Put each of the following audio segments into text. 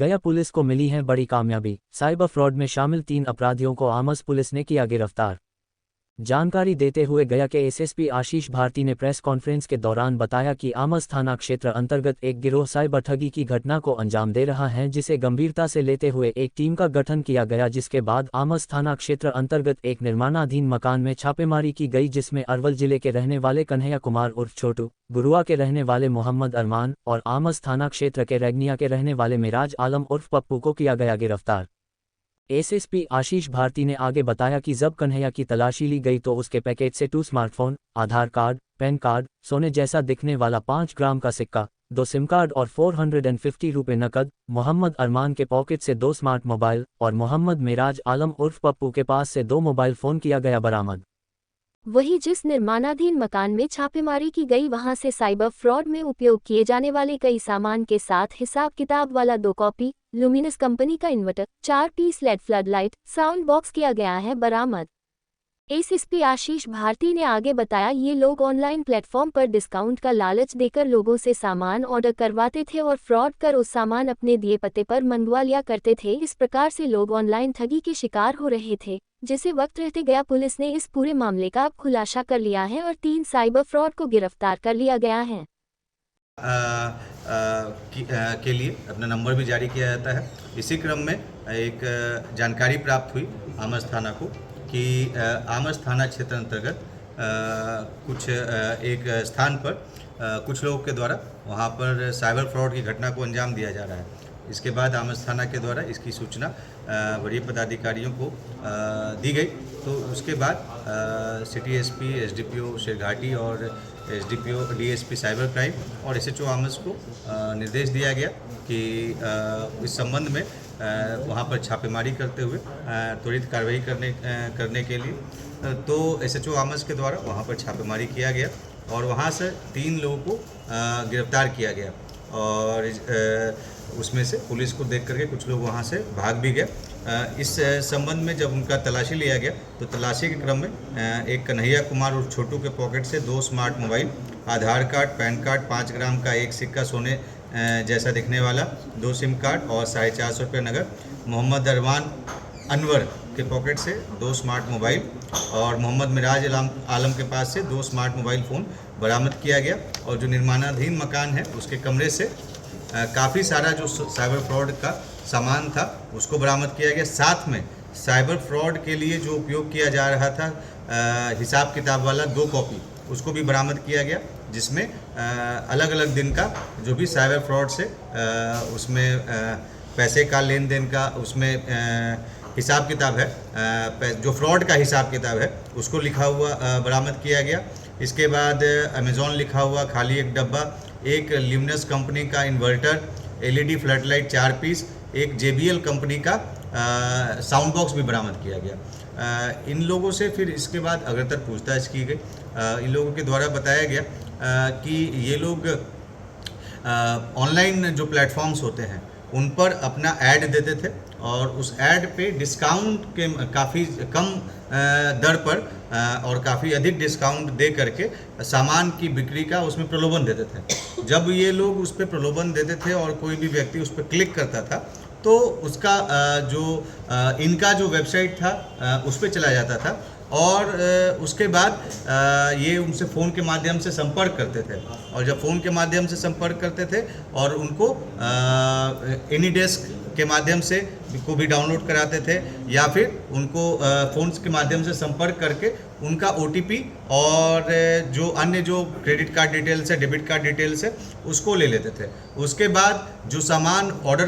गया पुलिस को मिली है बड़ी कामयाबी। साइबर फ्रॉड में शामिल 3 अपराधियों को आमस पुलिस ने किया गिरफ्तार। जानकारी देते हुए गया के एसएसपी आशीष भारती ने प्रेस कॉन्फ्रेंस के दौरान बताया कि आमस थाना क्षेत्र अंतर्गत एक गिरोह साइबर ठगी की घटना को अंजाम दे रहा है, जिसे गंभीरता से लेते हुए एक टीम का गठन किया गया, जिसके बाद आमस थाना क्षेत्र अंतर्गत एक निर्माणाधीन मकान में छापेमारी की गई, जिसमें अरवल जिले के रहने वाले कन्हैया कुमार उर्फ छोटू, गुरुआ के रहने वाले मोहम्मद अरमान और आमस थाना क्षेत्र के रैगनिया के रहने वाले मिराज आलम उर्फ पप्पू को किया गया गिरफ्तार। एसएसपी आशीष भारती ने आगे बताया कि जब कन्हैया की तलाशी ली गई तो उसके पैकेट से 2 स्मार्टफोन, आधार कार्ड, पैन कार्ड, सोने जैसा दिखने वाला 5 ग्राम का सिक्का, 2 सिम कार्ड और 450 रुपये नकद, मोहम्मद अरमान के पॉकेट से 2 स्मार्ट मोबाइल और मोहम्मद मिराज आलम उर्फ पप्पू के पास से 2 मोबाइल फ़ोन किया गया बरामद। वहीं जिस निर्माणाधीन मकान में छापेमारी की गई वहां से साइबर फ्रॉड में उपयोग किए जाने वाले कई सामान के साथ हिसाब किताब वाला 2 कॉपी लुमिनस कंपनी का inverter, 4 piece LED flood light, sound box किया गया है बरामद। एसएसपी आशीष भारती ने आगे बताया, ये लोग ऑनलाइन प्लेटफॉर्म पर डिस्काउंट का लालच देकर लोगों से सामान ऑर्डर करवाते थे और फ्रॉड कर उस सामान अपने दिए पते पर मंगवा लिया करते थे। इस प्रकार से लोग ऑनलाइन ठगी के शिकार हो रहे थे, जिसे वक्त रहते गया पुलिस ने इस पूरे मामले का अब खुलासा कर लिया है और 3 साइबर फ्रॉड को गिरफ्तार कर लिया गया है। के लिए अपना नंबर भी जारी किया जाता है। इसी क्रम में एक जानकारी प्राप्त हुई आमस थाना को कि आमस थाना क्षेत्र अंतर्गत कुछ एक स्थान पर कुछ लोगों के द्वारा वहां पर साइबर फ्रॉड की घटना को अंजाम दिया जा रहा है। इसके बाद आमस थाना के द्वारा इसकी सूचना वरीय पदाधिकारियों को दी गई, तो उसके बाद सिटी एसपी, एसडीपीओ शेरघाटी और एसडीपीओ डीएसपी साइबर क्राइम और एसएचओ आमस को निर्देश दिया गया कि इस संबंध में वहां पर छापेमारी करते हुए त्वरित कार्रवाई करने के लिए तो एसएचओ आमस के द्वारा वहां पर छापेमारी किया गया और वहां से 3 लोगों को गिरफ्तार किया गया और उसमें से पुलिस को देख करके कुछ लोग वहां से भाग भी गए। इस संबंध में जब उनका तलाशी लिया गया तो तलाशी के क्रम में एक कन्हैया कुमार और छोटू के पॉकेट से 2 स्मार्ट मोबाइल, आधार कार्ड, पैन कार्ड, 5 ग्राम का एक सिक्का सोने जैसा दिखने वाला, 2 सिम कार्ड और 450 रुपये नगद, मोहम्मद अरमान अनवर के पॉकेट से 2 स्मार्ट मोबाइल और मोहम्मद मिराज आलम के पास से 2 स्मार्ट मोबाइल फ़ोन बरामद किया गया। और जो निर्माणाधीन मकान है उसके कमरे से काफ़ी सारा जो साइबर फ्रॉड का सामान था उसको बरामद किया गया। साथ में साइबर फ्रॉड के लिए जो उपयोग किया जा रहा था हिसाब किताब वाला 2 कॉपी उसको भी बरामद किया गया, जिसमें अलग अलग दिन का जो भी साइबर फ्रॉड से उसमें पैसे का लेन देन का उसमें हिसाब किताब है, जो फ्रॉड का हिसाब किताब है उसको लिखा हुआ बरामद किया गया। इसके बाद अमेज़ॉन लिखा हुआ खाली एक डब्बा, एक ल्यूमिनस कंपनी का inverter, LED flood light 4 piece, एक जेबीएल कंपनी का साउंड बॉक्स भी बरामद किया गया। इन लोगों से फिर इसके बाद अग्रतर पूछताछ की गई। इन लोगों के द्वारा बताया गया कि ये लोग ऑनलाइन जो प्लेटफॉर्म्स होते हैं उन पर अपना ऐड देते थे और उस ऐड पे डिस्काउंट के काफ़ी कम दर पर और काफ़ी अधिक डिस्काउंट दे करके सामान की बिक्री का उसमें प्रलोभन देते थे। जब ये लोग उस पर प्रलोभन देते थे और कोई भी व्यक्ति उस पर क्लिक करता था तो उसका जो इनका जो वेबसाइट था उस पर चला जाता था और उसके बाद ये उनसे फ़ोन के माध्यम से संपर्क करते थे और जब फ़ोन के माध्यम से संपर्क करते थे और उनको एनीडेस्क के माध्यम से को भी डाउनलोड कराते थे या फिर उनको फ़ोन्स के माध्यम से संपर्क करके उनका ओटीपी और जो अन्य जो क्रेडिट कार्ड डिटेल्स है, डेबिट कार्ड डिटेल्स है उसको ले लेते थे। उसके बाद जो सामान ऑर्डर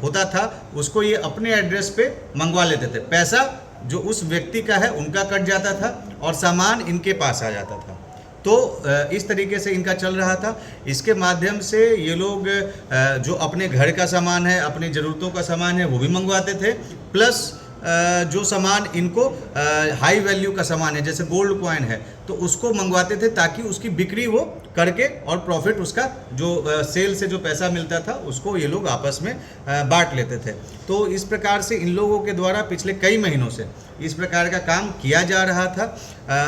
होता था उसको ये अपने एड्रेस पे मंगवा लेते थे। पैसा जो उस व्यक्ति का है उनका कट जाता था और सामान इनके पास आ जाता था। तो इस तरीके से इनका चल रहा था। इसके माध्यम से ये लोग जो अपने घर का सामान है, अपनी ज़रूरतों का सामान है वो भी मंगवाते थे, प्लस जो सामान इनको हाई वैल्यू का सामान है जैसे गोल्ड कॉइन है तो उसको मंगवाते थे ताकि उसकी बिक्री वो करके और प्रॉफिट उसका जो सेल से जो पैसा मिलता था उसको ये लोग आपस में बांट लेते थे। तो इस प्रकार से इन लोगों के द्वारा पिछले कई महीनों से इस प्रकार का काम किया जा रहा था।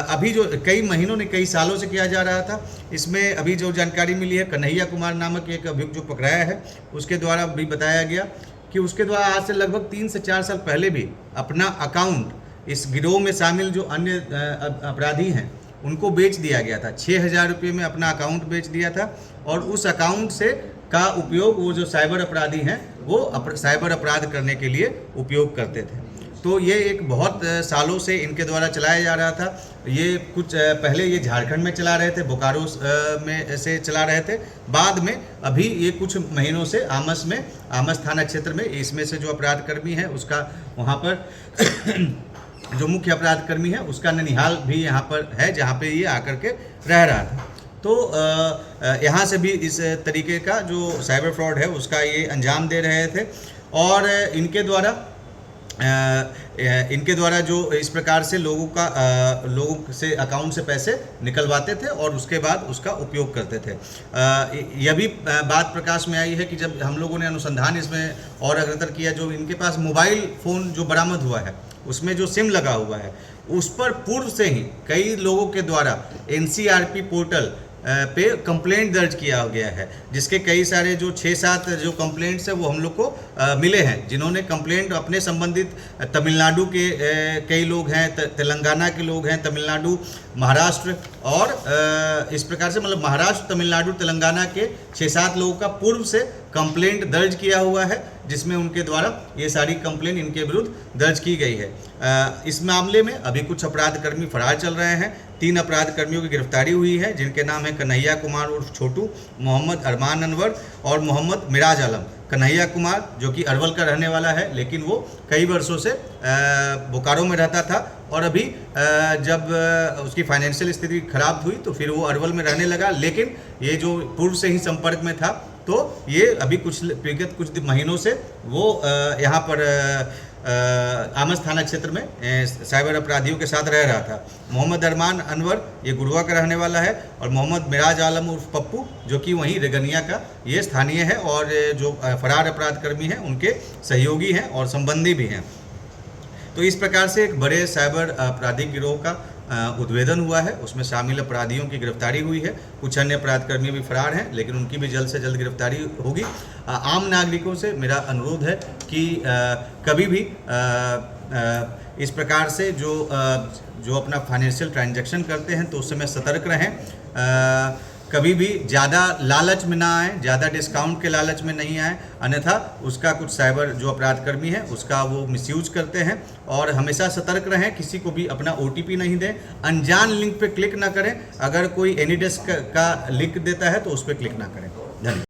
अभी जो कई महीनों ने कई सालों से किया जा रहा था, इसमें अभी जो जानकारी मिली है, कन्हैया कुमार नामक एक अभियुक्त जो पकड़ाया है उसके द्वारा भी बताया गया कि उसके द्वारा आज से लगभग 3 से 4 साल पहले भी अपना अकाउंट इस गिरोह में शामिल जो अन्य अपराधी हैं उनको बेच दिया गया था। 6,000 रुपये में अपना अकाउंट बेच दिया था और उस अकाउंट से का उपयोग वो जो साइबर अपराधी हैं वो साइबर अपराध करने के लिए उपयोग करते थे। तो ये एक बहुत सालों से इनके द्वारा चलाया जा रहा था। ये कुछ पहले ये झारखंड में चला रहे थे, बोकारो में से चला रहे थे, बाद में अभी ये कुछ महीनों से आमस थाना क्षेत्र में इसमें से जो अपराध कर्मी है उसका वहाँ पर जो मुख्य अपराध कर्मी है उसका ननिहाल भी यहाँ पर है जहाँ पे ये आकर के रह रहा था। तो यहाँ से भी इस तरीके का जो साइबर फ्रॉड है उसका ये अंजाम दे रहे थे और इनके द्वारा जो इस प्रकार से लोगों से अकाउंट से पैसे निकलवाते थे और उसके बाद उसका उपयोग करते थे। यह भी बात प्रकाश में आई है कि जब हम लोगों ने अनुसंधान इसमें और अग्रतर किया, जो इनके पास मोबाइल फ़ोन जो बरामद हुआ है उसमें जो सिम लगा हुआ है उस पर पूर्व से ही कई लोगों के द्वारा NCRP पोर्टल पे कंप्लेंट दर्ज किया गया है, जिसके कई सारे जो 6-7 जो कंप्लेंट्स है वो हम लोग को मिले हैं, जिन्होंने कंप्लेंट अपने संबंधित तमिलनाडु के कई लोग हैं, तेलंगाना के लोग हैं, तमिलनाडु, महाराष्ट्र और इस प्रकार से मतलब महाराष्ट्र, तमिलनाडु, तेलंगाना के 6-7 लोगों का पूर्व से कंप्लेंट दर्ज किया हुआ है, जिसमें उनके द्वारा ये सारी कंप्लेंट इनके विरुद्ध दर्ज की गई है। इस मामले में अभी कुछ अपराधकर्मी फरार चल रहे हैं। 3 अपराधकर्मियों की गिरफ्तारी हुई है, जिनके नाम है कन्हैया कुमार उर्फ छोटू, मोहम्मद अरमान अनवर और मोहम्मद मिराज आलम। कन्हैया कुमार जो कि अरवल का रहने वाला है, लेकिन वो कई वर्षों से बोकारो में रहता था और अभी जब उसकी फाइनेंशियल स्थिति खराब हुई तो फिर वो अरवल में रहने लगा, लेकिन ये जो पूर्व से ही संपर्क में था तो ये अभी विगत कुछ महीनों से वो यहाँ पर आमस थाना क्षेत्र में साइबर अपराधियों के साथ रह रहा था। मोहम्मद अरमान अनवर ये गुरुआ का रहने वाला है और मोहम्मद मिराज आलम उर्फ पप्पू जो कि वहीं रेगनिया का ये स्थानीय है और जो फरार अपराधकर्मी हैं उनके सहयोगी हैं और संबंधी भी हैं। तो इस प्रकार से एक बड़े साइबर आपराधिक गिरोह का उद्भेदन हुआ है, उसमें शामिल अपराधियों की गिरफ्तारी हुई है। कुछ अन्य अपराधकर्मी भी फरार हैं, लेकिन उनकी भी जल्द से जल्द गिरफ्तारी होगी। आम नागरिकों से मेरा अनुरोध है कि कभी भी इस प्रकार से जो अपना फाइनेंशियल ट्रांजैक्शन करते हैं तो उस समय सतर्क रहें। कभी भी ज़्यादा लालच में ना आए, ज़्यादा डिस्काउंट के लालच में नहीं आए, अन्यथा उसका कुछ साइबर जो अपराधकर्मी है उसका वो मिसयूज करते हैं। और हमेशा सतर्क रहें, किसी को भी अपना OTP नहीं दें, अनजान लिंक पे क्लिक ना करें। अगर कोई एनीडेस्क का लिंक देता है तो उस पर क्लिक ना करें। धन्यवाद।